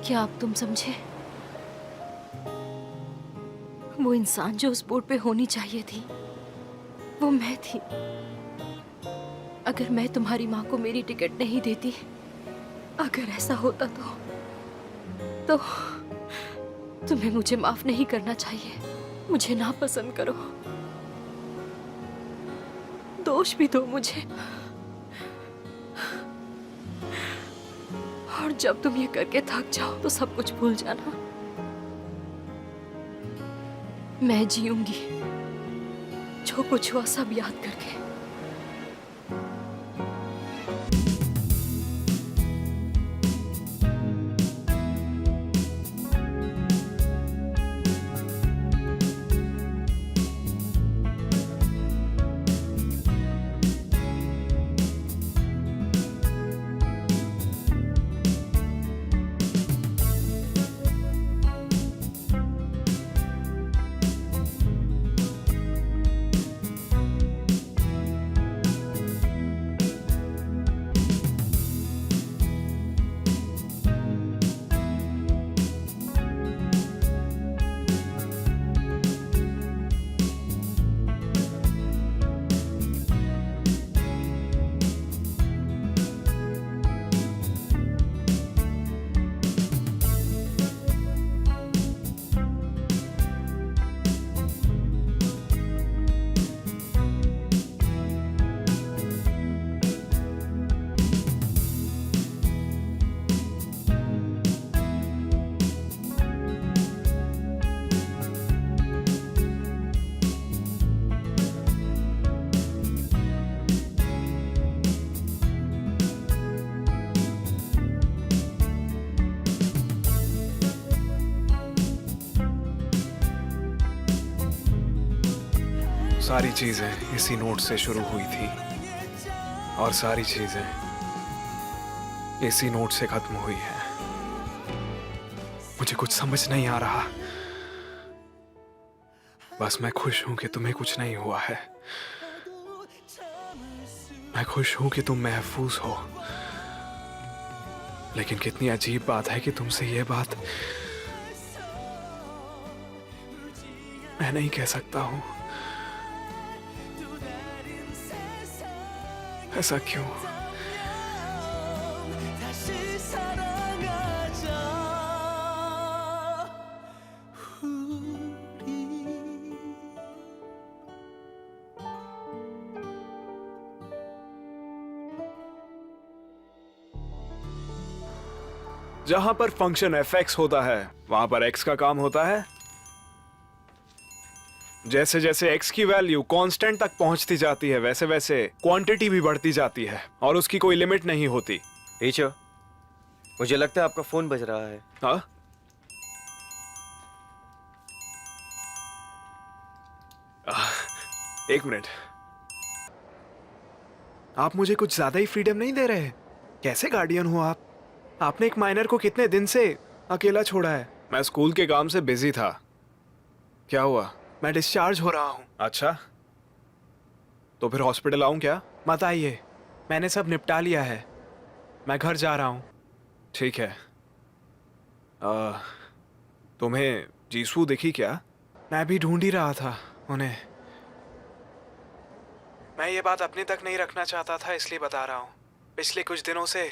क्या अब तुम समझे? वो इंसान जो उस बोर्ड पे होनी चाहिए थी, वो मैं थी। अगर मैं तुम्हारी माँ को मेरी टिकट नहीं देती, अगर ऐसा होता तो तुम्हें मुझे माफ नहीं करना चाहिए। मुझे नापसंद करो, दोष भी दो मुझे, और जब तुम ये करके थक जाओ तो सब कुछ भूल जाना। मैं जीऊंगी जो कुछ हुआ सब याद करके। सारी चीजें इसी नोट से शुरू हुई थी और सारी चीजें इसी नोट से खत्म हुई है। मुझे कुछ समझ नहीं आ रहा। बस मैं खुश हूं कि तुम्हें कुछ नहीं हुआ है। मैं खुश हूं कि तुम महफूज हो। लेकिन कितनी अजीब बात है कि तुमसे यह बात मैं नहीं कह सकता हूं। ऐसा क्यों? जहां पर फंक्शन एफ(x) होता है वहां पर x का काम होता है। जैसे जैसे x की वैल्यू कांस्टेंट तक पहुंचती जाती है वैसे वैसे क्वांटिटी भी बढ़ती जाती है और उसकी कोई लिमिट नहीं होती। टीचर, मुझे लगता है आपका फोन बज रहा है। हाँ? एक मिनट। आप मुझे कुछ ज्यादा ही फ्रीडम नहीं दे रहे? कैसे गार्डियन हो आप? आपने एक माइनर को कितने दिन से अकेला छोड़ा है? मैं स्कूल के काम से बिजी था। क्या हुआ? मैं डिस्चार्ज हो रहा हूं। अच्छा, तो फिर हॉस्पिटल आऊं क्या? मत आइए, मैंने सब निपटा लिया है। मैं घर जा रहा हूं। ठीक है। तुम्हें जीसू दिखी क्या? मैं भी ढूंढ ही रहा था उन्हें। मैं ये बात अपने तक नहीं रखना चाहता था, इसलिए बता रहा हूँ। पिछले कुछ दिनों से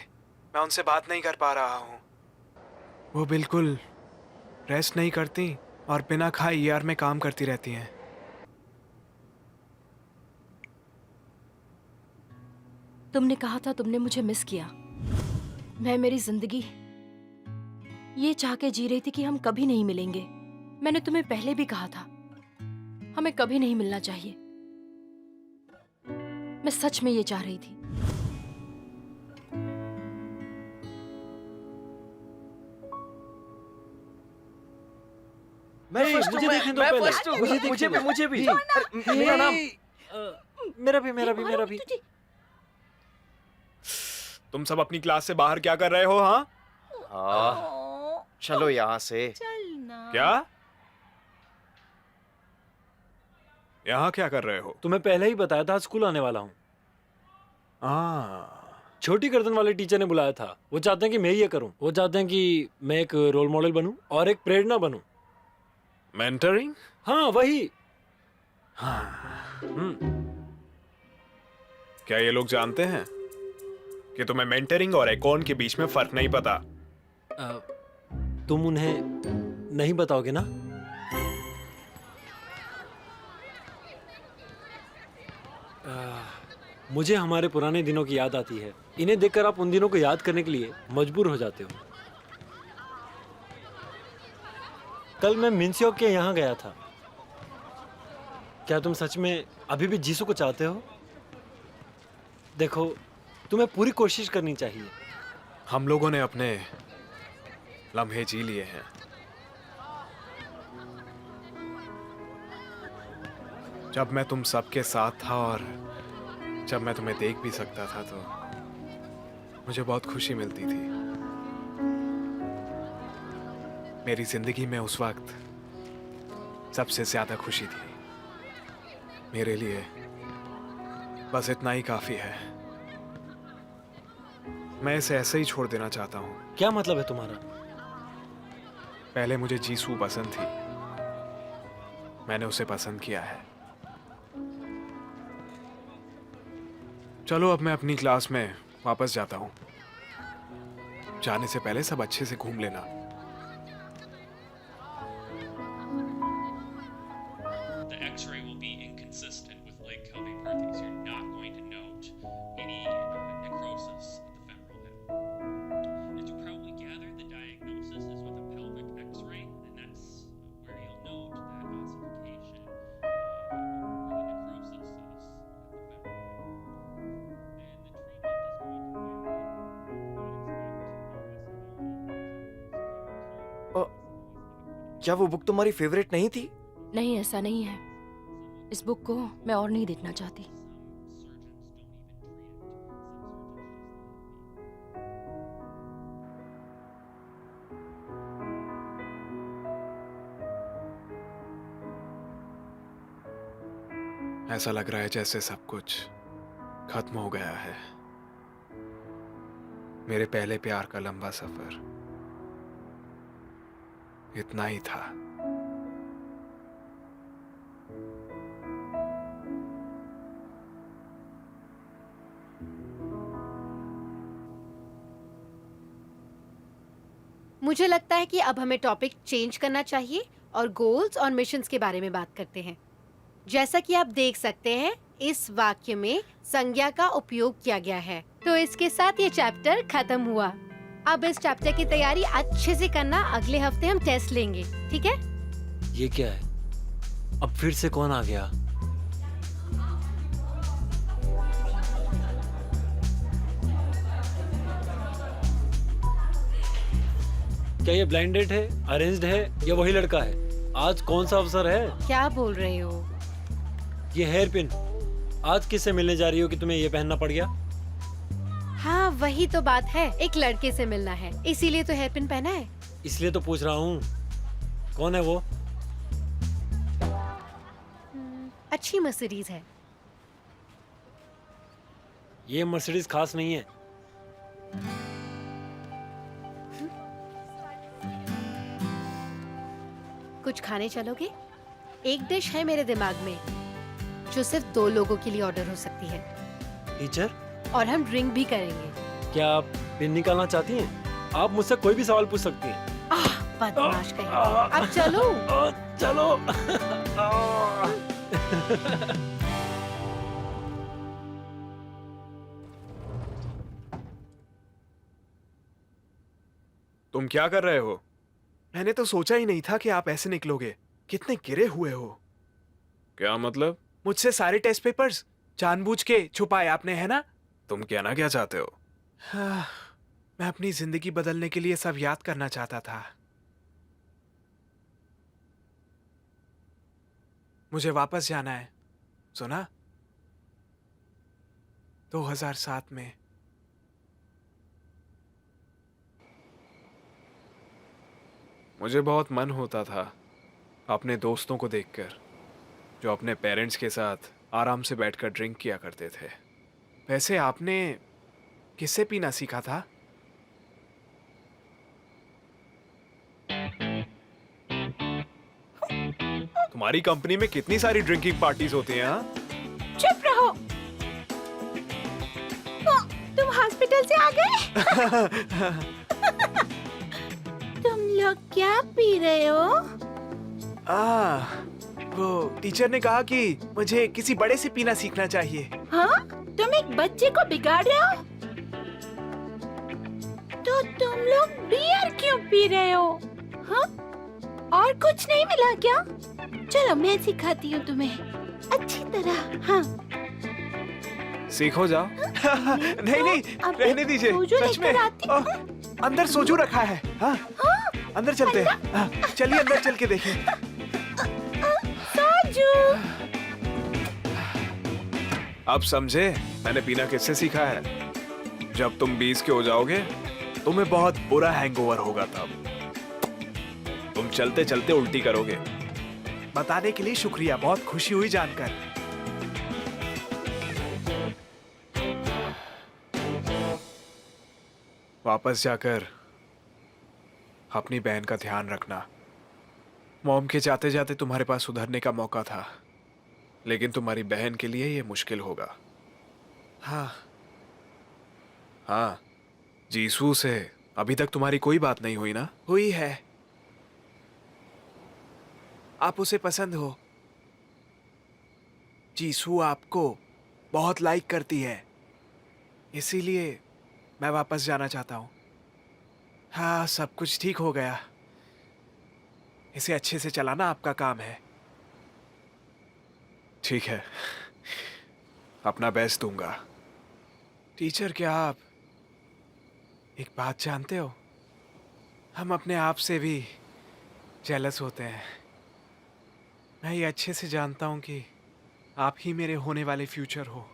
मैं उनसे बात नहीं कर पा रहा हूँ। वो बिल्कुल रेस्ट नहीं करती और बिना खाए ईआर में काम करती रहती हैं। तुमने कहा था तुमने मुझे मिस किया। मैं मेरी जिंदगी ये चाह के जी रही थी कि हम कभी नहीं मिलेंगे। मैंने तुम्हें पहले भी कहा था हमें कभी नहीं मिलना चाहिए। मैं सच में ये चाह रही थी। मुझे देखने दो पहले। मुझे भी। मेरा नाम। मेरा भी। तुम सब अपनी क्लास से बाहर क्या कर रहे हो? हाँ, चलो यहाँ से। क्या? यहाँ क्या कर रहे हो? तुम्हें पहले ही बताया था स्कूल आने वाला हूँ। छोटी गर्दन वाले टीचर ने बुलाया था। वो चाहते हैं कि मैं ये करूं। वो चाहते हैं कि मैं एक रोल मॉडल बनूं और एक प्रेरणा बनूं। मेंटरिंग? हाँ वही। क्या ये लोग जानते हैं कि तुम्हें मेंटरिंग और एकॉन के बीच में फर्क नहीं पता? तुम उन्हें नहीं बताओगे ना? मुझे हमारे पुराने दिनों की याद आती है। इन्हें देखकर आप उन दिनों को याद करने के लिए मजबूर हो जाते हो। कल मैं मिन्स्योक के यहाँ गया था। क्या तुम सच में अभी भी जीसू को चाहते हो? देखो, तुम्हें पूरी कोशिश करनी चाहिए। हम लोगों ने अपने लम्हे जी लिए हैं। जब मैं तुम सबके साथ था और जब मैं तुम्हें देख भी सकता था तो मुझे बहुत खुशी मिलती थी। मेरी जिंदगी में उस वक्त सबसे ज्यादा खुशी थी। मेरे लिए बस इतना ही काफी है। मैं इसे ऐसे ही छोड़ देना चाहता हूँ। क्या मतलब है तुम्हारा? पहले मुझे जीसू पसंद थी। मैंने उसे पसंद किया है। चलो अब मैं अपनी क्लास में वापस जाता हूँ। जाने से पहले सब अच्छे से घूम लेना। The X-ray will be inconsistent with leg cavity perthes. You're not going to note any necrosis of the femoral head. As you probably gather, the diagnosis is with a pelvic X-ray, and that's where you'll note that ossification where the necrosis is at the femoral head. And the treatment is going to vary. क्या वो book तुम्हारी favourite नहीं थी? नहीं, ऐसा नहीं है। इस बुक को मैं और नहीं देखना चाहती। ऐसा लग रहा है जैसे सब कुछ खत्म हो गया है। मेरे पहले प्यार का लंबा सफर इतना ही था। मुझे लगता है कि अब हमें टॉपिक चेंज करना चाहिए और गोल्स और मिशंस के बारे में बात करते हैं। जैसा कि आप देख सकते हैं, इस वाक्य में संज्ञा का उपयोग किया गया है। तो इसके साथ ये चैप्टर खत्म हुआ। अब इस चैप्टर की तैयारी अच्छे से करना। अगले हफ्ते हम टेस्ट लेंगे, ठीक है? ये क्या है? अब फिर से कौन आ गया? क्या ये ब्लाइंड डेट है, अरेंज्ड है या वही लड़का है? आज कौन सा अवसर है? क्या बोल रहे हो? ये हेयर पिन आज किससे मिलने जा रही हो कि तुम्हें ये पहनना पड़ गया? हाँ, वही तो बात है। एक लड़के से मिलना है, इसीलिए तो हेयर पिन पहना है। इसलिए तो पूछ रहा हूँ, कौन है वो? अच्छी मर्सिडीज है। ये मर्सिडीज खास नहीं है। कुछ खाने चलोगे? एक डिश है मेरे दिमाग में जो सिर्फ 2 लोगों के लिए ऑर्डर हो सकती है। टीचर, और हम ड्रिंक भी करेंगे। क्या आप पिन निकालना चाहती हैं? आप मुझसे कोई भी सवाल पूछ सकती हैं। बदमाश कहीं। अब चलो। चलो। तुम क्या कर रहे हो? मैंने तो सोचा ही नहीं था कि आप ऐसे निकलोगे। कितने गिरे हुए हो। क्या मतलब? मुझसे सारे टेस्ट पेपर्स जानबूझ के छुपाए आपने, है ना? तुम कहना क्या चाहते हो? मैं अपनी जिंदगी बदलने के लिए सब याद करना चाहता था। मुझे वापस जाना है, सुना? 2007 में। मुझे बहुत मन होता था अपने दोस्तों को देखकर जो अपने पेरेंट्स के साथ आराम से बैठकर ड्रिंक किया करते थे। वैसे आपने किससे पीना सीखा था? तुम्हारी कंपनी में कितनी सारी ड्रिंकिंग पार्टीज होती हैं, हाँ? चुप रहो। तुम हॉस्पिटल से आ गए? तुम लोग क्या पी रहे हो? वो टीचर ने कहा कि मुझे किसी बड़े से पीना सीखना चाहिए। हाँ? तुम एक बच्चे को बिगाड़ रहे हो? तो तुम लोग बियर क्यों पी रहे हो? हाँ? और कुछ नहीं मिला क्या? चलो मैं सिखाती हूँ तुम्हें अच्छी तरह। हाँ। सीखो जाओ। नहीं नहीं, अब रहने दीजिए। सोजू सच में। लेकर आती हूँ। अंदर सोजू रखा है। हाँ? अंदर चलते हैं। हाँ, चलिए अंदर चल के देखें। सोजू। अब समझे मैंने पीना किससे सीखा है? जब तुम 20 के हो जाओगे तुम्हें बहुत बुरा हैंगओवर होगा, तब तुम चलते चलते उल्टी करोगे। बताने के लिए शुक्रिया, बहुत खुशी हुई जानकर। वापस जाकर अपनी बहन का ध्यान रखना। मॉम के जाते जाते तुम्हारे पास सुधरने का मौका था, लेकिन तुम्हारी बहन के लिए ये मुश्किल होगा। हाँ हाँ, जीसू से अभी तक तुम्हारी कोई बात नहीं हुई ना? हुई है। आप उसे पसंद हो। जीसू आपको बहुत लाइक करती है, इसीलिए मैं वापस जाना चाहता हूँ। हाँ, सब कुछ ठीक हो गया। इसे अच्छे से चलाना आपका काम है। ठीक है, अपना बेस्ट दूंगा। टीचर, क्या आप एक बात जानते हो? हम अपने आप से भी जेलस होते हैं। मैं ये अच्छे से जानता हूं कि आप ही मेरे होने वाले फ्यूचर हो,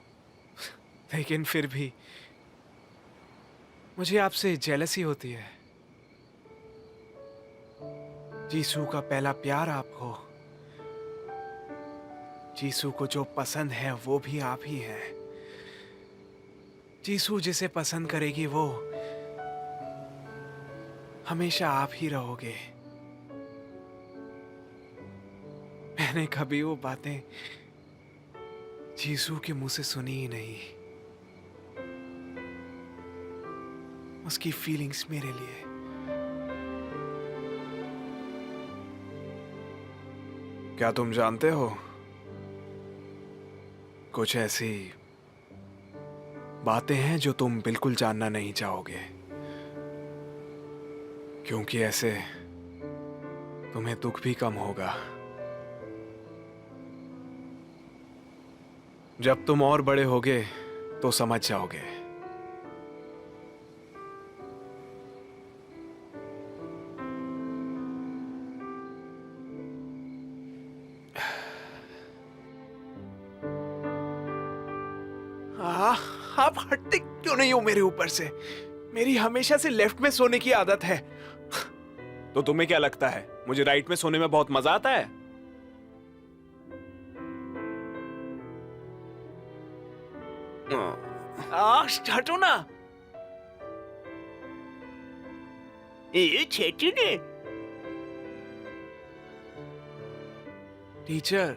लेकिन फिर भी मुझे आपसे जेलसी होती है। जीसू का पहला प्यार आप हो। जीसू को जो पसंद है वो भी आप ही है। जीसू जिसे पसंद करेगी वो हमेशा आप ही रहोगे। मैंने कभी वो बातें जीसू के मुंह से सुनी ही नहीं। उसकी फीलिंग्स मेरे लिए। क्या तुम जानते हो, कुछ ऐसी बातें हैं जो तुम बिल्कुल जानना नहीं चाहोगे, क्योंकि ऐसे तुम्हें दुख भी कम होगा। जब तुम और बड़े होगे तो समझ जाओगे। आप हटते क्यों नहीं हो मेरे ऊपर से? मेरी हमेशा से लेफ्ट में सोने की आदत है। तो तुम्हें क्या लगता है मुझे राइट में सोने में बहुत मजा आता है? हटो ना। ये छेटी ने। टीचर,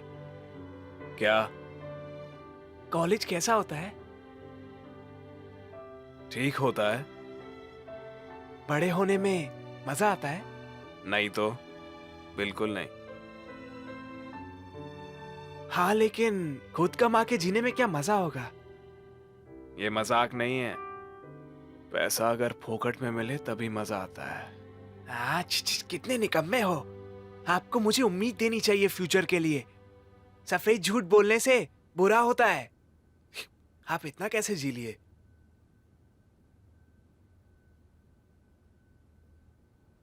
क्या कॉलेज कैसा होता है? ठीक होता है। बड़े होने में मजा आता है? नहीं तो बिल्कुल नहीं। हाँ, लेकिन खुद कमा के जीने में क्या मजा होगा? ये मजाक नहीं है। पैसा अगर फोकट में मिले तभी मजा आता है। कितने निकम्मे हो। आपको मुझे उम्मीद देनी चाहिए फ्यूचर के लिए। सफेद झूठ बोलने से बुरा होता है। आप इतना कैसे जी लिए?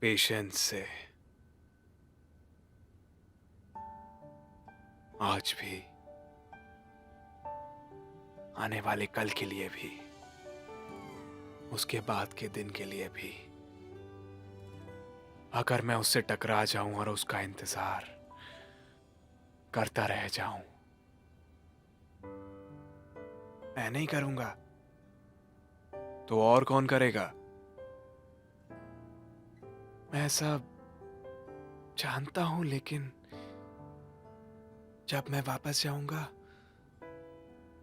पेशेंस से। आज भी, आने वाले कल के लिए भी, उसके बाद के दिन के लिए भी। अगर मैं उससे टकरा जाऊं और उसका इंतजार करता रह जाऊं, मैं नहीं करूंगा तो और कौन करेगा? मैं सब जानता हूं, लेकिन जब मैं वापस जाऊंगा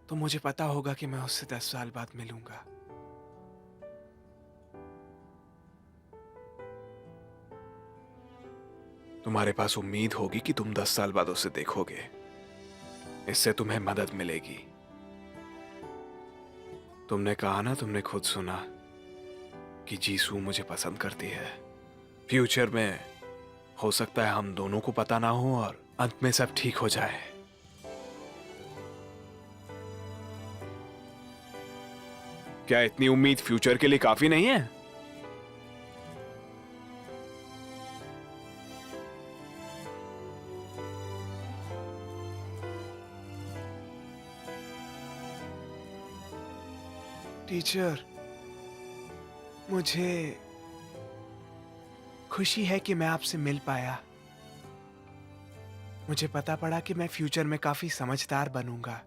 तो मुझे पता होगा कि मैं उससे 10 साल बाद मिलूंगा। तुम्हारे पास उम्मीद होगी कि तुम 10 साल बाद उसे देखोगे, इससे तुम्हें मदद मिलेगी। तुमने कहा ना, तुमने खुद सुना कि जीसू मुझे पसंद करती है। फ्यूचर में हो सकता है हम दोनों को पता ना हो और अंत में सब ठीक हो जाए। क्या इतनी उम्मीद फ्यूचर के लिए काफी नहीं है? टीचर, मुझे खुशी है कि मैं आपसे मिल पाया। मुझे पता पड़ा कि मैं फ्यूचर में काफी समझदार बनूंगा।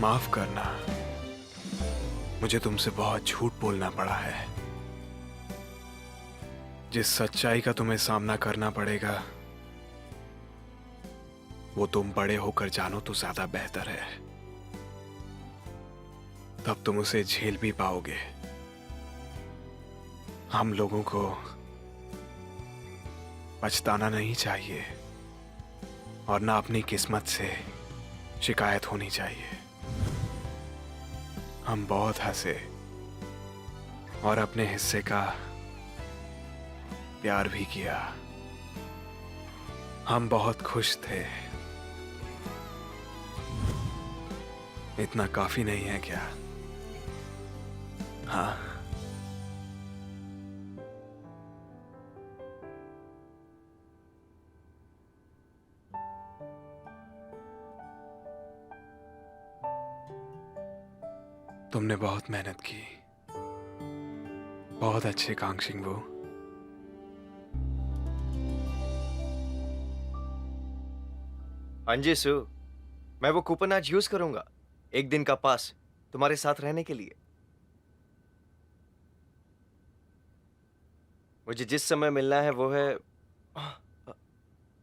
माफ करना, मुझे तुमसे बहुत झूठ बोलना पड़ा है। जिस सच्चाई का तुम्हें सामना करना पड़ेगा वो तुम बड़े होकर जानो तो ज्यादा बेहतर है। तब तुम उसे झेल भी पाओगे। हम लोगों को पछताना नहीं चाहिए और ना अपनी किस्मत से शिकायत होनी चाहिए। हम बहुत हंसे और अपने हिस्से का प्यार भी किया। हम बहुत खुश थे। इतना काफी नहीं है क्या? हाँ, तुमने बहुत मेहनत की। बहुत अच्छे कांगशिंग वो। अंजी सु, मैं वो कूपन आज यूज करूंगा, एक दिन का पास तुम्हारे साथ रहने के लिए। मुझे जिस समय मिलना है वो है।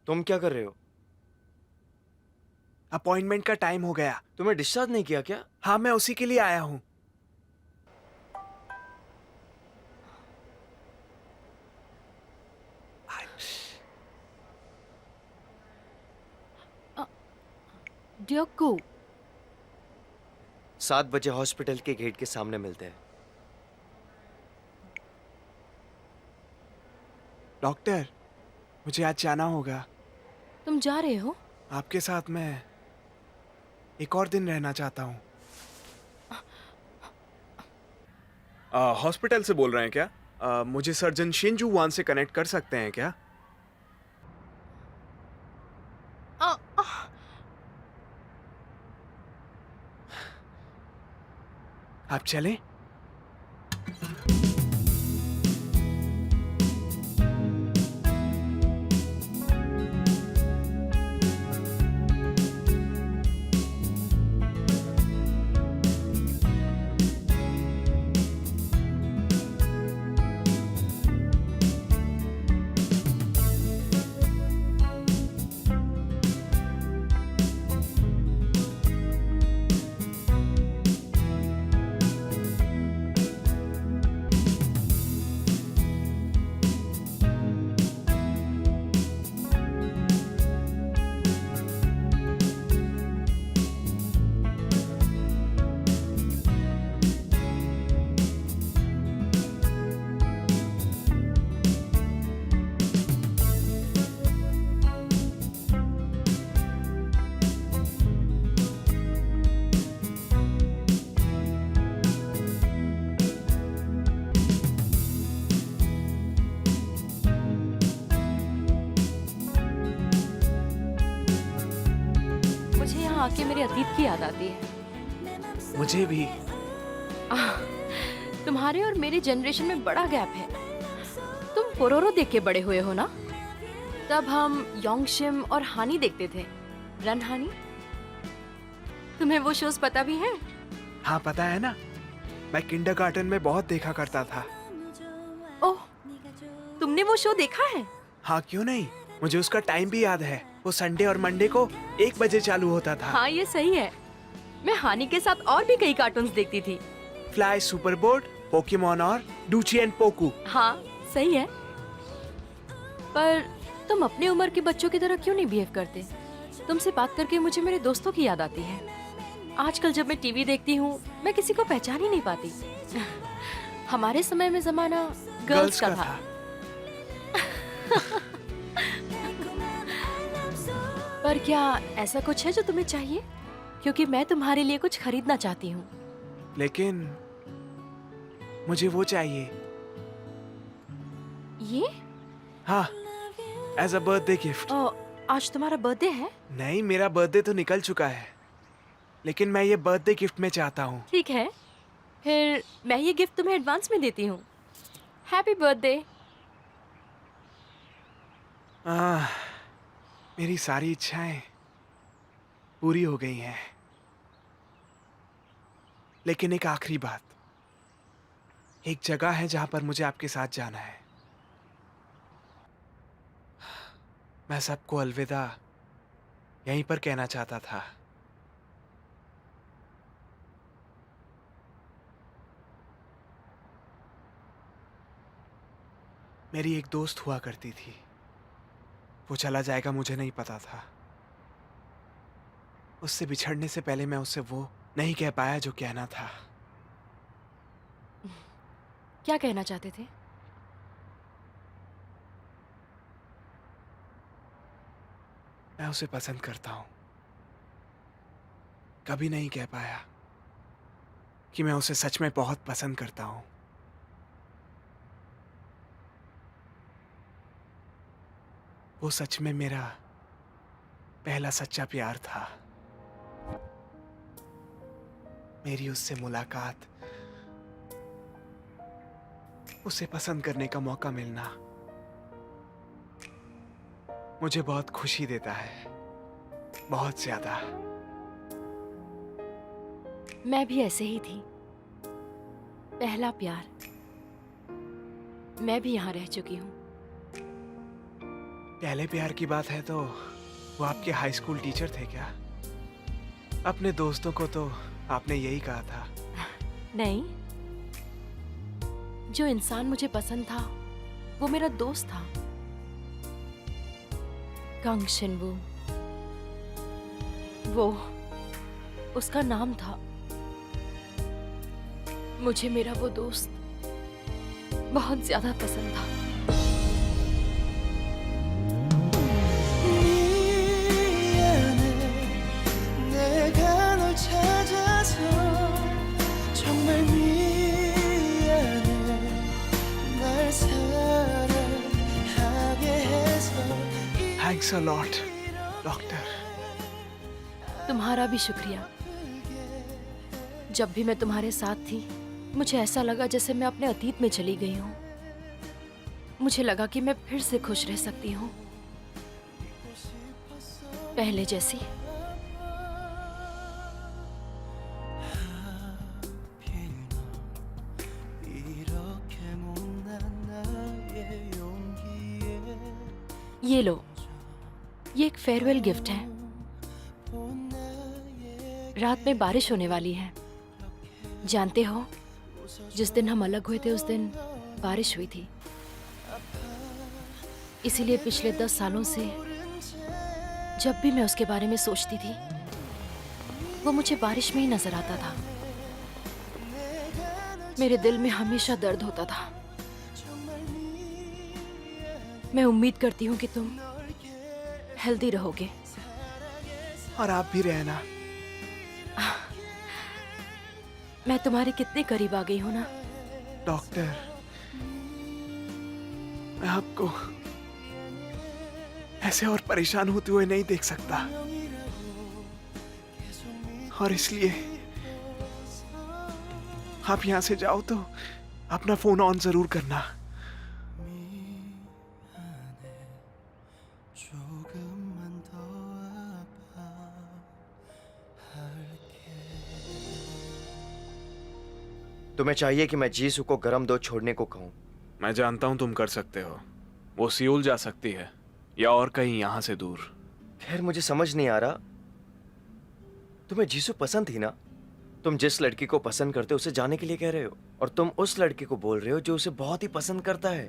तुम क्या कर रहे हो? अपॉइंटमेंट का टाइम हो गया। तुम्हें डिस्चार्ज नहीं किया क्या? हाँ, मैं उसी के लिए आया हूं। ड्योकू, 7 बजे हॉस्पिटल के गेट के सामने मिलते हैं। डॉक्टर, मुझे आज जाना होगा। तुम जा रहे हो? आपके साथ मैं एक और दिन रहना चाहता हूँ। हॉस्पिटल से बोल रहे हैं क्या? मुझे सर्जन शिंजू वान से कनेक्ट कर सकते हैं क्या? आप चलें? यहाँ आके मेरे अतीत की याद आती है। मुझे भी। तुम्हारे और मेरे जनरेशन में बड़ा गैप है। तुम पोरोरो देख के बड़े हुए हो ना? तब हम योंगशिम और हानी देखते थे। रन हानी, तुम्हें वो शोज पता भी है? हाँ पता है ना, मैं किंडरगार्टन में बहुत देखा करता था। ओह, तुमने वो शो देखा है? हाँ क्यों नहीं, मुझे उसका टाइम भी याद है। वो संडे और मंडे को 1 बजे चालू होता था। हाँ ये सही है। मैं हानी के साथ और भी कई कार्टून्स देखती थी। फ्लाई सुपरबोर्ड, पोकेमोन और डूची एंड पोकू। हाँ सही है। पर तुम अपने उम्र के बच्चों की तरह क्यों नहीं बिहेव करते? तुमसे बात करके मुझे मेरे दोस्तों की याद आती है। आजकल जब मैं टीवी देखती हूँ मैं किसी को पहचान ही नहीं पाती। हमारे समय में जमाना गर्ल्स का था। पर क्या ऐसा कुछ है जो तुम्हें चाहिए? क्योंकि मैं तुम्हारे लिए कुछ खरीदना चाहती हूँ। लेकिन मुझे वो चाहिए। ये? हाँ, एज अ बर्थडे गिफ्ट। आज तुम्हारा बर्थडे है? नहीं, मेरा बर्थडे तो निकल चुका है, लेकिन मैं ये बर्थडे गिफ्ट में चाहता हूँ। ठीक है, फिर मैं ये गिफ्ट तुम्हें एडवांस में देती हूँ। Happy birthday. मेरी सारी इच्छाएं पूरी हो गई हैं, लेकिन एक आखिरी बात। एक जगह है जहां पर मुझे आपके साथ जाना है। मैं सबको अलविदा यहीं पर कहना चाहता था। मेरी एक दोस्त हुआ करती थी, वो चला जाएगा मुझे नहीं पता था। उससे बिछड़ने से पहले मैं उससे वो नहीं कह पाया जो कहना था। क्या कहना चाहते थे? मैं उसे पसंद करता हूं। कभी नहीं कह पाया कि मैं उसे सच में बहुत पसंद करता हूं। वो सच में मेरा पहला सच्चा प्यार था। मेरी उससे मुलाकात, उसे पसंद करने का मौका मिलना मुझे बहुत खुशी देता है, बहुत ज्यादा। मैं भी ऐसे ही थी। पहला प्यार। मैं भी यहाँ रह चुकी हूँ। पहले प्यार की बात है तो वो आपके हाई स्कूल टीचर थे क्या? अपने दोस्तों को तो आपने यही कहा था। नहीं, जो इंसान मुझे पसंद था वो मेरा दोस्त था, कंग शिनवू। वो उसका नाम था। मुझे मेरा वो दोस्त बहुत ज्यादा पसंद था। Thanks a lot doctor. तुम्हारा भी शुक्रिया। जब भी मैं तुम्हारे साथ थी मुझे ऐसा लगा जैसे मैं अपने अतीत में चली गई हूँ। मुझे लगा कि मैं फिर से खुश रह सकती हूँ, पहले जैसी। ये लो, ये एक फेयरवेल गिफ्ट है। रात में बारिश होने वाली है। जानते हो, जिस दिन हम अलग हुए थे उस दिन बारिश हुई थी। इसीलिए पिछले 10 सालों से जब भी मैं उसके बारे में सोचती थी वो मुझे बारिश में ही नजर आता था। मेरे दिल में हमेशा दर्द होता था। मैं उम्मीद करती हूँ कि तुम हेल्दी रहोगे। और आप भी रहना। मैं तुम्हारे कितने करीब आ गई हूँ ना डॉक्टर। मैं आपको ऐसे और परेशान होते हुए नहीं देख सकता। और इसलिए आप यहाँ से जाओ तो अपना फोन ऑन जरूर करना। तुम्हें चाहिए कि मैं जीसू को गरम दूध छोड़ने को कहूँ? मैं जानता हूँ तुम कर सकते हो। वो सियोल जा सकती है या और कहीं यहाँ से दूर। खैर, मुझे समझ नहीं आ रहा, तुम्हें जीसू पसंद थी ना? तुम जिस लड़की को पसंद करते हो उसे जाने के लिए कह रहे हो, और तुम उस लड़की को बोल रहे हो जो उसे बहुत ही पसंद करता है।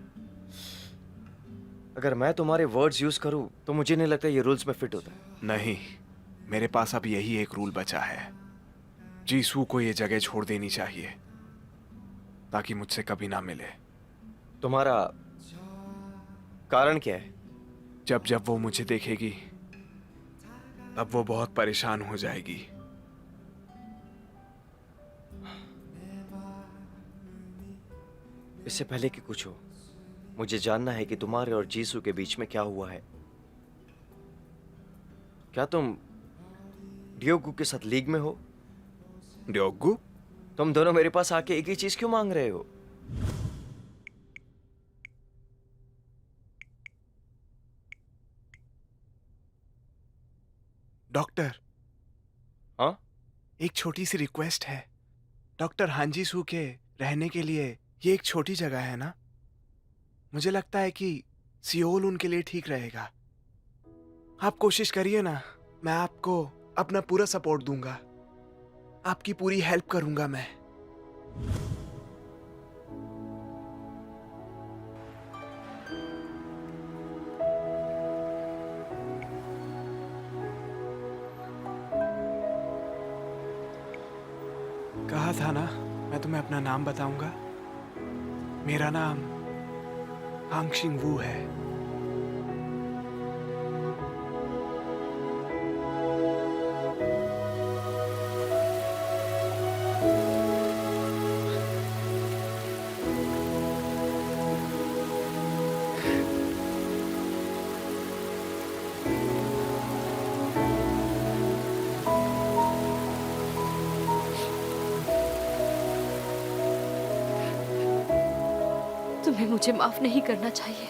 अगर मैं तुम्हारे वर्ड्स यूज करूं तो मुझे नहीं लगता ये रूल्स में फिट होता है। नहीं, मेरे पास अब यही एक रूल बचा है। जीसू को ये जगह छोड़ देनी चाहिए ताकि मुझसे कभी ना मिले। तुम्हारा कारण क्या है? जब जब वो मुझे देखेगी तब वो बहुत परेशान हो जाएगी। इससे पहले कि कुछ हो, मुझे जानना है कि तुम्हारे और जीसू के बीच में क्या हुआ है। क्या तुम डियोगू के साथ लीग में हो? ड्योगू? तुम दोनों मेरे पास आके एक ही चीज क्यों मांग रहे हो? डॉक्टर, हाँ? एक छोटी सी रिक्वेस्ट है। डॉक्टर हांजीसू के रहने के लिए ये एक छोटी जगह है ना? मुझे लगता है कि सियोल उनके लिए ठीक रहेगा। आप कोशिश करिए ना, मैं आपको अपना पूरा सपोर्ट दूंगा। आपकी पूरी हेल्प करूंगा मैं। कहा था ना मैं तुम्हें अपना नाम बताऊंगा। मेरा नाम हांगशिंग वू है। तुम्हें मुझे माफ नहीं करना चाहिए।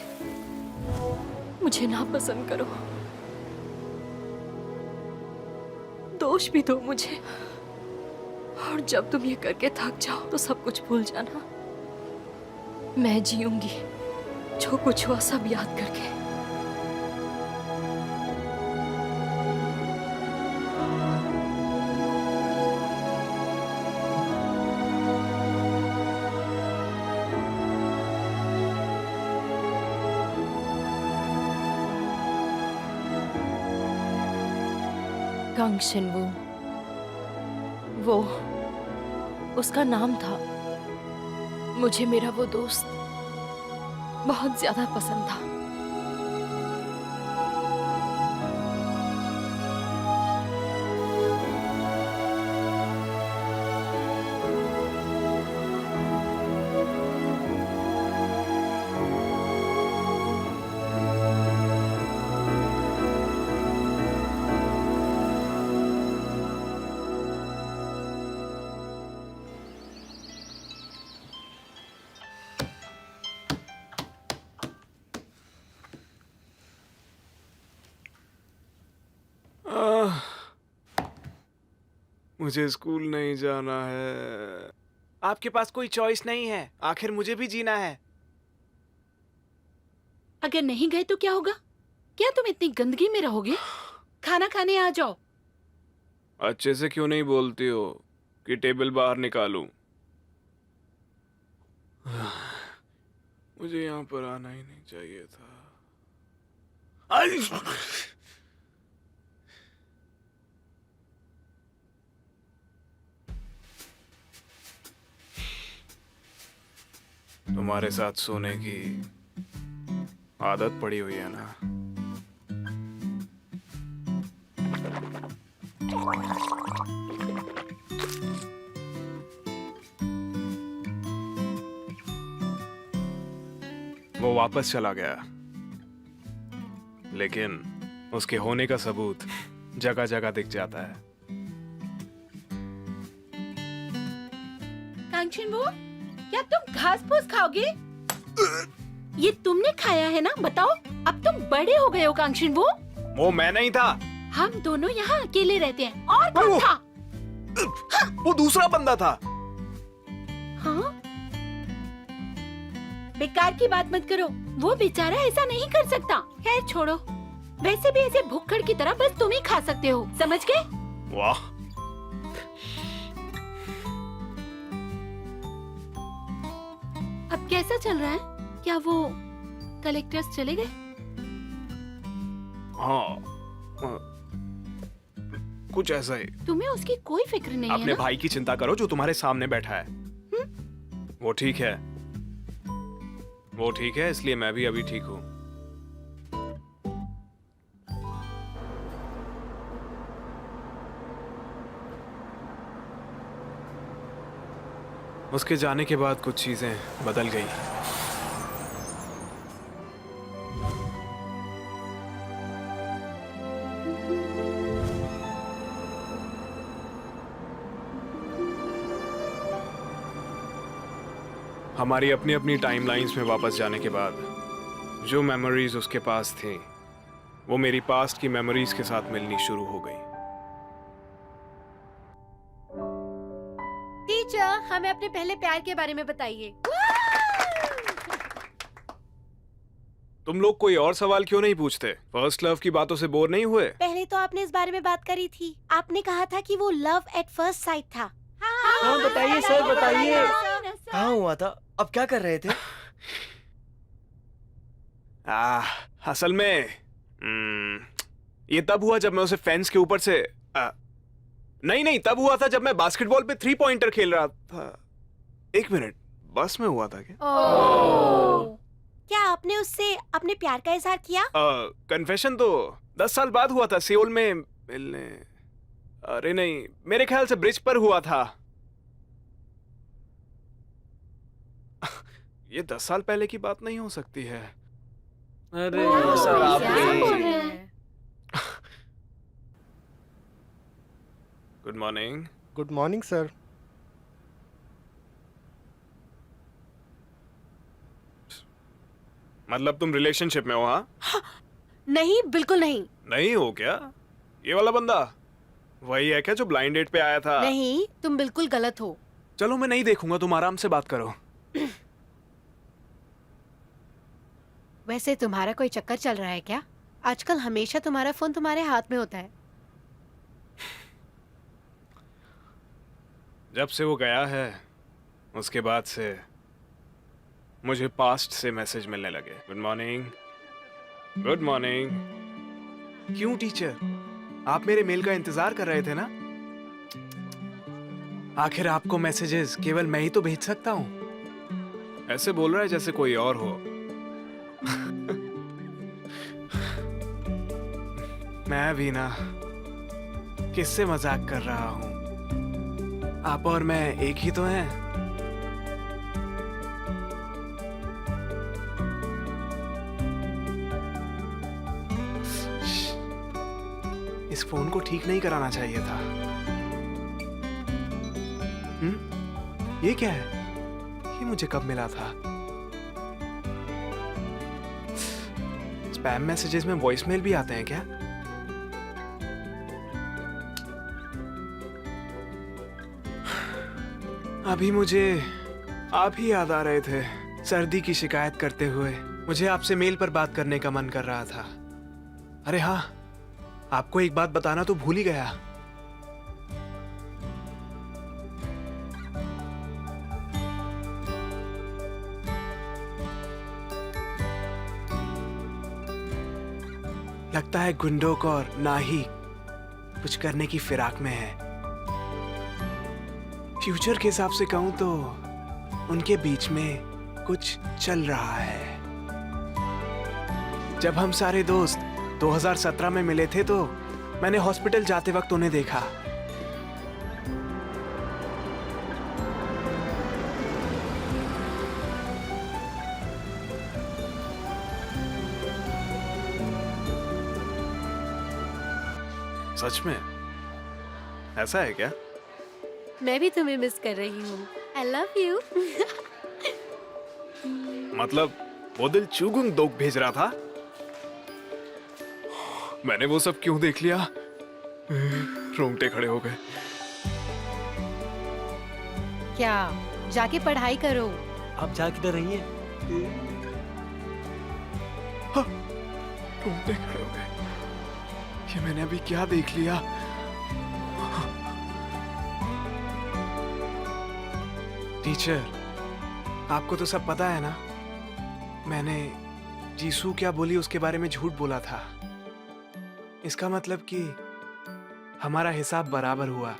मुझे ना पसंद करो, दोष भी दो मुझे, और जब तुम ये करके थक जाओ तो सब कुछ भूल जाना। मैं जीऊंगी जो कुछ हुआ सब याद करके। कांगशिनवू, वो उसका नाम था। मुझे मेरा वो दोस्त बहुत ज्यादा पसंद था। मुझे स्कूल नहीं जाना है। आपके पास कोई चॉइस नहीं है, आखिर मुझे भी जीना है। अगर नहीं गए तो क्या होगा? क्या तुम इतनी गंदगी में रहोगे? खाना खाने आ जाओ। अच्छे से क्यों नहीं बोलती हो कि टेबल बाहर निकालूं? मुझे यहाँ पर आना ही नहीं चाहिए था। तुम्हारे साथ सोने की आदत पड़ी हुई है ना। वो वापस चला गया, लेकिन उसके होने का सबूत जगह जगह दिख जाता है। कांक्षिन वो, क्या तुम घास फूस खाओगे? ये तुमने खाया है ना? बताओ, अब तुम बड़े हो गए हो कांक्षिन वो मैं नहीं था, हम दोनों यहाँ अकेले रहते हैं। और कौन था? वो दूसरा बंदा था। हाँ? बेकार की बात मत करो, वो बेचारा ऐसा नहीं कर सकता। खैर छोड़ो, वैसे भी ऐसे भुक्खड़ की तरह बस तुम ही खा सकते हो, समझ गए? वाह, अब कैसा चल रहा है? क्या वो कलेक्टर्स चले गए? हाँ, कुछ ऐसा ही। तुम्हें उसकी कोई फिक्र नहीं है अपने ना? भाई की चिंता करो जो तुम्हारे सामने बैठा है। वो ठीक है, वो ठीक है, इसलिए मैं भी अभी ठीक हूँ। उसके जाने के बाद कुछ चीजें बदल गई। हमारी अपनी अपनी टाइमलाइंस में वापस जाने के बाद जो मेमोरीज उसके पास थी वो मेरी पास्ट की मेमोरीज के साथ मिलनी शुरू हो गई। टीचर, हमें अपने पहले प्यार के बारे में बताइए। तुम लोग कोई और सवाल क्यों नहीं पूछते? फर्स्ट लव की बातों से बोर नहीं हुए? पहले तो आपने इस बारे में बात करी थी। आपने कहा था कि वो लव एट फर्स्ट साइट था। हाँ बताइए सर, बताइए। हाँ हुआ था, अब क्या कर रहे थे? असल में ये तब हुआ जब मैं उसे फेंस के ऊपर से नहीं, तब हुआ था जब मैं बास्केटबॉल पे 3 पॉइंटर खेल रहा था। 1 मिनट, बस में हुआ था क्या? क्या आपने उससे अपने प्यार का इजहार किया? कन्फेशन तो 10 साल बाद हुआ था, सियोल में मिलने। अरे नहीं, मेरे ख्याल से ब्रिज पर हुआ था। ये 10 साल पहले की बात नहीं हो सकती है। अरे सर, आप क्या भी- बोल रहे हैं? Good morning. Good morning sir. मतलब तुम रिलेशनशिप में हो? हाँ, नहीं, बिल्कुल नहीं। नहीं हो क्या? ये वाला बंदा वही है क्या जो ब्लाइंड डेट पे आया था? नहीं, तुम बिल्कुल गलत हो। चलो मैं नहीं देखूंगा, तुम आराम से बात करो। वैसे तुम्हारा कोई चक्कर चल रहा है क्या? आजकल हमेशा तुम्हारा फोन तुम्हारे हाथ में होता है। जब से वो गया है उसके बाद से मुझे पास्ट से मैसेज मिलने लगे। Good morning, good morning. क्यों टीचर, आप मेरे मेल का इंतजार कर रहे थे ना? आखिर आपको मैसेजेस केवल मैं ही तो भेज सकता हूं। ऐसे बोल रहा है जैसे कोई और हो। मैं भी ना किससे मजाक कर रहा हूं। आप और मैं एक ही तो हैं। इस फोन को ठीक नहीं कराना चाहिए था। ये क्या है? ये मुझे कब मिला था? स्पैम मैसेजेस में वॉइसमेल भी आते हैं क्या? अभी मुझे आप ही याद आ रहे थे। सर्दी की शिकायत करते हुए मुझे आपसे मेल पर बात करने का मन कर रहा था। अरे हाँ, आपको एक बात बताना तो भूल ही गया। लगता है गुंडोक और नाही कुछ करने की फिराक में है। फ्यूचर के हिसाब से कहूं तो उनके बीच में कुछ चल रहा है। जब हम सारे दोस्त 2017 में मिले थे तो मैंने हॉस्पिटल जाते वक्त उन्हें देखा। सच में ऐसा है क्या? मैं भी तुम्हें मिस कर रही हूँ। I love you. मतलब वो दिल चुगुंग दोग भेज रहा था। मैंने वो सब क्यों देख लिया? रोंगटे खड़े हो गए। क्या जाके पढ़ाई करो। आप जा किधर रही हैं? रोंगटे खड़े हो गए। ये मैंने अभी क्या देख लिया? टीचर, आपको तो सब पता है ना? मैंने जीसू क्या बोली उसके बारे में झूठ बोला था। इसका मतलब कि हमारा हिसाब बराबर हुआ।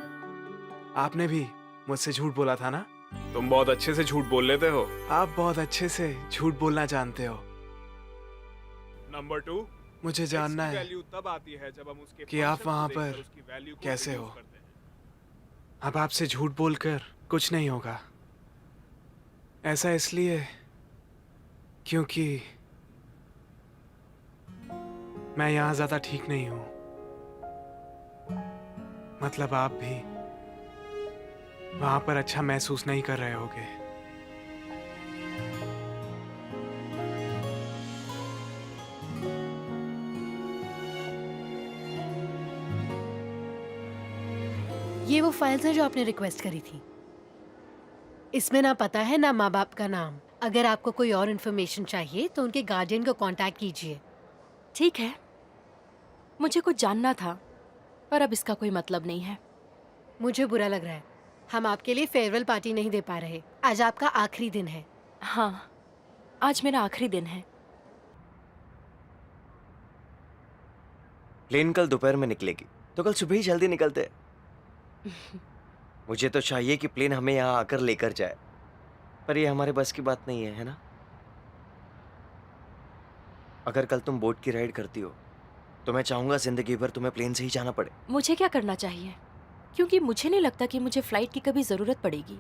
आपने भी मुझसे झूठ बोला था ना? तुम बहुत अच्छे से झूठ बोल लेते हो। आप बहुत अच्छे से झूठ बोलना जानते हो। नंबर 2, मुझे जानना है तब आती है जब हम उसके कि आप वहां पर कैसे हो। अब आपसे झूठ बोलकर कुछ नहीं होगा। ऐसा इसलिए क्योंकि मैं यहां ज्यादा ठीक नहीं हूं। मतलब आप भी वहां पर अच्छा महसूस नहीं कर रहे होगे। ये वो फाइल्स हैं जो आपने रिक्वेस्ट करी थी। इसमें ना पता है ना माँ बाप का नाम। अगर आपको कोई और इन्फॉर्मेशन चाहिए तो उनके गार्डियन को कांटेक्ट कीजिए। ठीक है, मुझे कुछ जानना था, पर अब इसका कोई मतलब नहीं है। मुझे बुरा लग रहा है, हम आपके लिए फेयरवेल पार्टी नहीं दे पा रहे। आज आपका आखिरी दिन है। हाँ, आज मेरा आखिरी दिन है। प्लेन कल दोपहर में निकलेगी, तो कल सुबह ही जल्दी निकलते हैं। मुझे तो चाहिए कि प्लेन हमें यहाँ आकर लेकर जाए, पर ये हमारे बस की बात नहीं है ना? अगर कल तुम बोट की राइड करती हो तो मैं चाहूंगा जिंदगी भर तुम्हें प्लेन से ही जाना पड़े। मुझे क्या करना चाहिए? क्योंकि मुझे नहीं लगता कि मुझे फ्लाइट की कभी जरूरत पड़ेगी।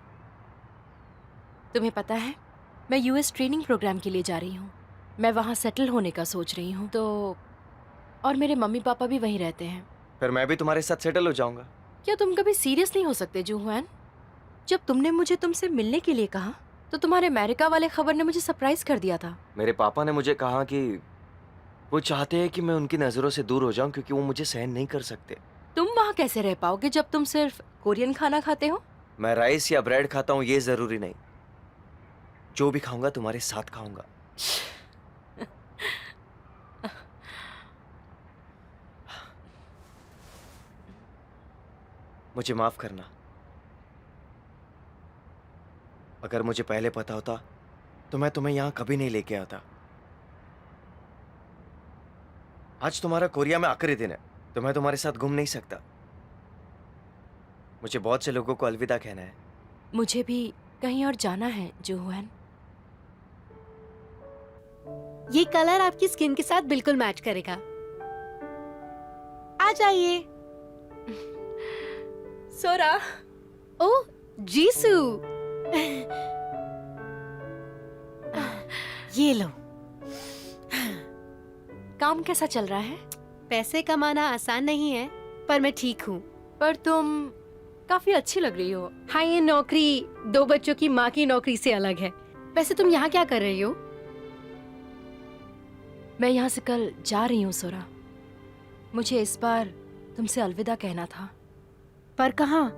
तुम्हें पता है, मैं यूएस ट्रेनिंग प्रोग्राम के लिए जा रही हूँ। मैं वहाँ सेटल होने का सोच रही हूँ, तो और मेरे मम्मी पापा भी वहीं रहते हैं। फिर मैं भी तुम्हारे साथ सेटल हो जाऊंगा। क्या तुम कभी सीरियस नहीं हो सकते जूहुआन? जब तुमने मुझे तुमसे मिलने के लिए कहा तो तुम्हारे अमेरिका वाले खबर ने मुझे सरप्राइज कर दिया था। मेरे पापा ने मुझे कहा कि वो चाहते हैं कि मैं उनकी नजरों से दूर हो जाऊं, क्योंकि वो मुझे सहन नहीं कर सकते। तुम वहाँ कैसे रह पाओगे जब तुम सिर्फ कोरियन खाना खाते हो? मैं राइस या ब्रेड खाता हूँ ये जरूरी नहीं। जो भी खाऊंगा तुम्हारे साथ खाऊंगा। मुझे माफ करना। अगर मुझे पहले पता होता तो मैं तुम्हें यहां कभी नहीं लेके आता। आज तुम्हारा कोरिया में आखिरी दिन है, तो मैं तुम्हारे साथ घूम नहीं सकता। मुझे बहुत से लोगों को अलविदा कहना है। मुझे भी कहीं और जाना है जूहुआन। ये कलर आपकी स्किन के साथ बिल्कुल मैच करेगा। आ जाइए। सोरा। ओह जीसू। ये लो। काम कैसा चल रहा है? पैसे कमाना आसान नहीं है, पर मैं ठीक हूँ। पर तुम काफी अच्छी लग रही हो। हाँ, ये नौकरी 2 बच्चों की माँ की नौकरी से अलग है। वैसे तुम यहाँ क्या कर रही हो? मैं यहाँ से कल जा रही हूँ सोरा। मुझे इस बार तुमसे अलविदा कहना था। पर कहाँ?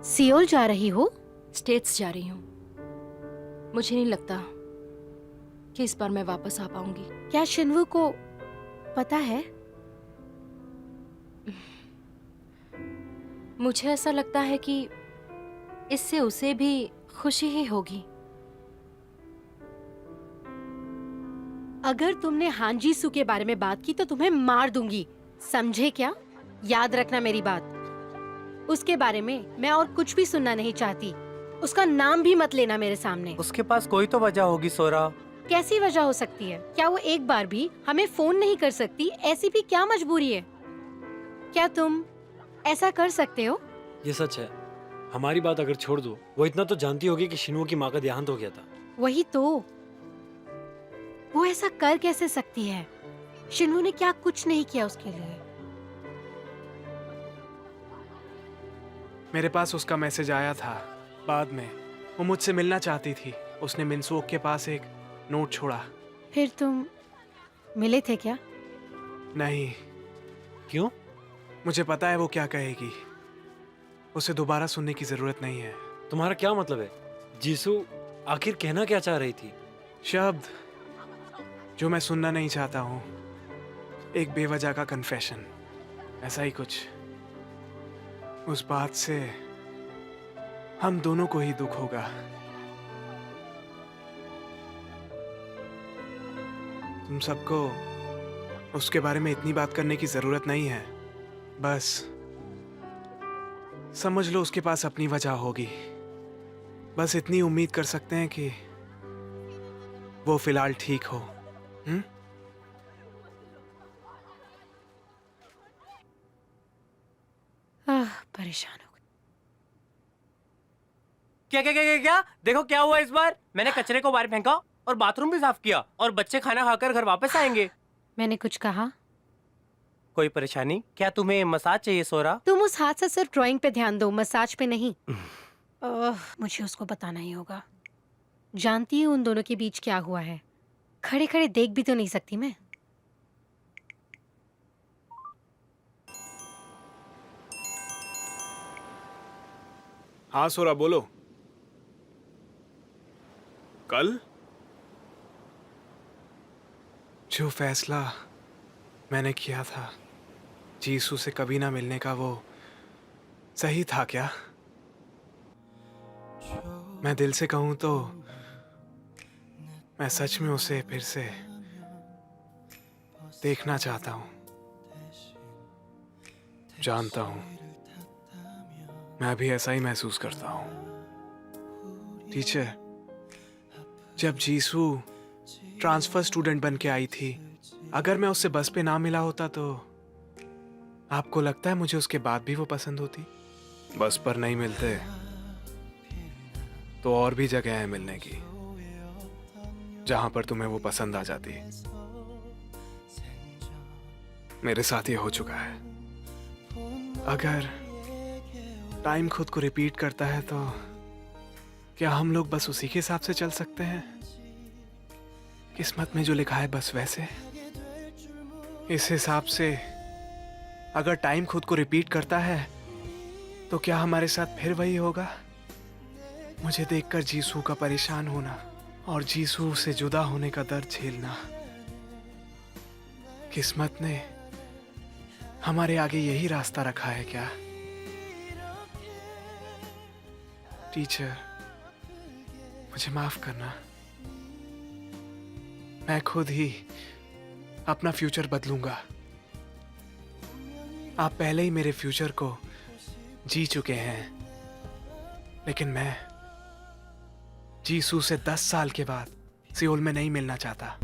सियोल जा रही हो? स्टेट्स जा रही हूँ। मुझे नहीं लगता कि इस बार मैं वापस आ पाऊंगी। क्या शिनवू को पता है? मुझे ऐसा लगता है कि इससे उसे भी खुशी ही होगी। अगर तुमने हांजीसू के बारे में बात की तो तुम्हें मार दूंगी, समझे क्या? याद रखना मेरी बात। उसके बारे में मैं और कुछ भी सुनना नहीं चाहती। उसका नाम भी मत लेना मेरे सामने। उसके पास कोई तो वजह होगी सोरा। कैसी वजह हो सकती है? क्या वो एक बार भी हमें फोन नहीं कर सकती? ऐसी भी क्या मजबूरी है? क्या तुम ऐसा कर सकते हो? ये सच है। हमारी बात अगर छोड़ दो, वो इतना तो जानती होगी कि शिनवू की माँ का देहांत हो गया था। वही तो। वो ऐसा कर कैसे सकती है? शिनवू ने क्या कुछ नहीं किया उसके लिए। मेरे पास उसका मैसेज आया था बाद में। वो मुझसे मिलना चाहती थी। उसने मिनसोक के पास एक नोट छोड़ा। फिर तुम मिले थे क्या? नहीं, क्यों? मुझे पता है वो क्या कहेगी। उसे दोबारा सुनने की जरूरत नहीं है। तुम्हारा क्या मतलब है? जीसू आखिर कहना क्या चाह रही थी? शब्द जो मैं सुनना नहीं चाहता हूँ, एक बेवजह का कन्फेशन, ऐसा ही कुछ। उस बात से हम दोनों को ही दुख होगा। तुम सबको उसके बारे में इतनी बात करने की जरूरत नहीं है। बस समझ लो उसके पास अपनी वजह होगी। बस इतनी उम्मीद कर सकते हैं कि वो फिलहाल ठीक हो। परेशान हो गई। क्या क्या क्या क्या क्या देखो क्या हुआ इस बार। मैंने कचरे को बाहर फेंका और बाथरूम भी साफ किया और बच्चे खाना खाकर घर वापस आएंगे। मैंने कुछ कहा? कोई परेशानी? क्या तुम्हें मसाज चाहिए सोरा? तुम उस हाथ से सिर्फ ड्राइंग पे ध्यान दो, मसाज पे नहीं। मुझे उसको बताना ही होगा। जानती हूँ उन दोनों के बीच क्या हुआ है। खड़े खड़े देख भी तो नहीं सकती मैं। हाँ सोरा, बोलो। कल जो फैसला मैंने किया था जीसू से कभी ना मिलने का, वो सही था क्या? मैं दिल से कहूं तो मैं सच में उसे फिर से देखना चाहता हूं। जानता हूं मैं भी ऐसा ही महसूस करता हूं। टीचर, जब जीसू ट्रांसफर स्टूडेंट बन के आई थी, अगर मैं उससे बस पे ना मिला होता तो आपको लगता है मुझे उसके बाद भी वो पसंद होती? बस पर नहीं मिलते तो और भी जगह है मिलने की जहां पर तुम्हें वो पसंद आ जाती। मेरे साथ ये हो चुका है। अगर टाइम खुद को रिपीट करता है तो क्या हम लोग बस उसी के हिसाब से चल सकते हैं? किस्मत में जो लिखा है बस वैसे। इस हिसाब से अगर टाइम खुद को रिपीट करता है तो क्या हमारे साथ फिर वही होगा? मुझे देखकर जीसू का परेशान होना और जीसू से जुदा होने का दर्द झेलना। किस्मत ने हमारे आगे यही रास्ता रखा है क्या? टीचर, मुझे माफ करना। मैं खुद ही अपना फ्यूचर बदलूंगा। आप पहले ही मेरे फ्यूचर को जी चुके हैं, लेकिन मैं जीसू से 10 साल के बाद सियोल में नहीं मिलना चाहता।